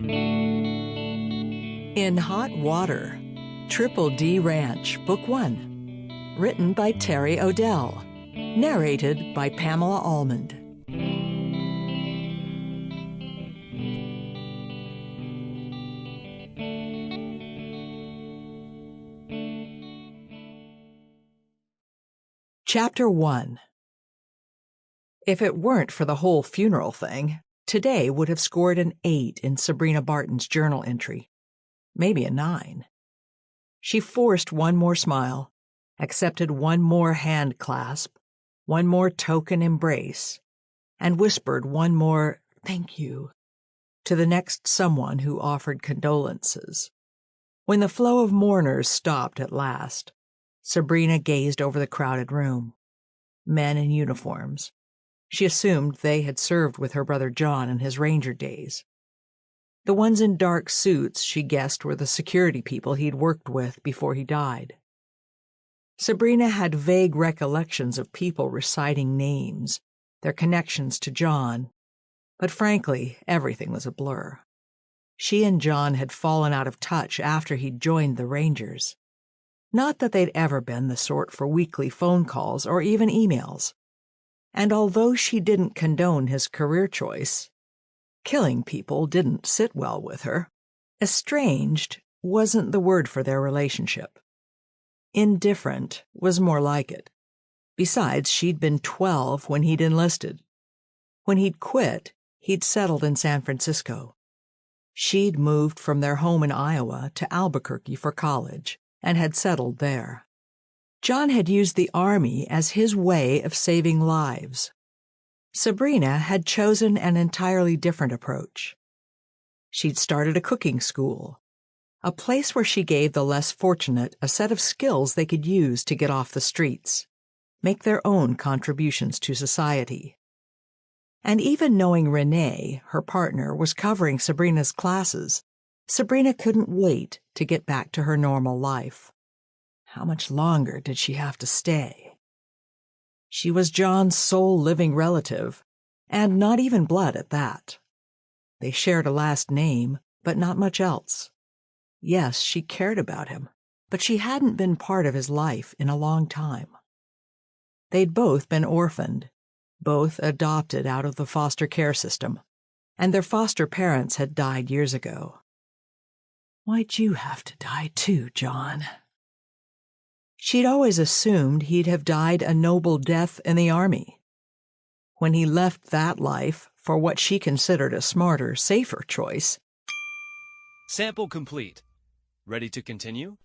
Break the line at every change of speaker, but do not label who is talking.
In Hot Water, Triple D Ranch, Book 1. Written by Terry Odell. Narrated by Pamela Almand. Chapter 1. If it weren't for the whole funeral thing, today would have scored an 8 in Sabrina Barton's journal entry. Maybe a 9. She forced one more smile, accepted one more hand clasp, one more token embrace, and whispered one more "thank you" to the next someone who offered condolences. When the flow of mourners stopped at last, Sabrina gazed over the crowded room. Men in uniforms. She assumed they had served with her brother John in his ranger days. The ones in dark suits she guessed were the security people he'd worked with before he died. Sabrina had vague recollections of people reciting names, their connections to John, but frankly, everything was a blur. She and John had fallen out of touch after he'd joined the Rangers. Not that they'd ever been the sort for weekly phone calls or even emails. And although she didn't condone his career choice, killing people didn't sit well with her. Estranged wasn't the word for their relationship. Indifferent was more like it. Besides, she'd been 12 when he'd enlisted. When he'd quit, he'd settled in San Francisco. She'd moved from their home in Iowa to Albuquerque for college and had settled there. John had used the Army as his way of saving lives. Sabrina had chosen an entirely different approach. She'd started a cooking school, a place where she gave the less fortunate a set of skills they could use to get off the streets, make their own contributions to society. And even knowing Renee, her partner, was covering Sabrina's classes, Sabrina couldn't wait to get back to her normal life. How much longer did she have to stay? She was John's sole living relative, and not even blood at that. They shared a last name, but not much else. Yes, she cared about him, but she hadn't been part of his life in a long time. They'd both been orphaned, both adopted out of the foster care system, and their foster parents had died years ago. Why'd you have to die too, John? She'd always assumed he'd have died a noble death in the Army. When he left that life for what she considered a smarter, safer choice.
Sample complete. Ready to continue?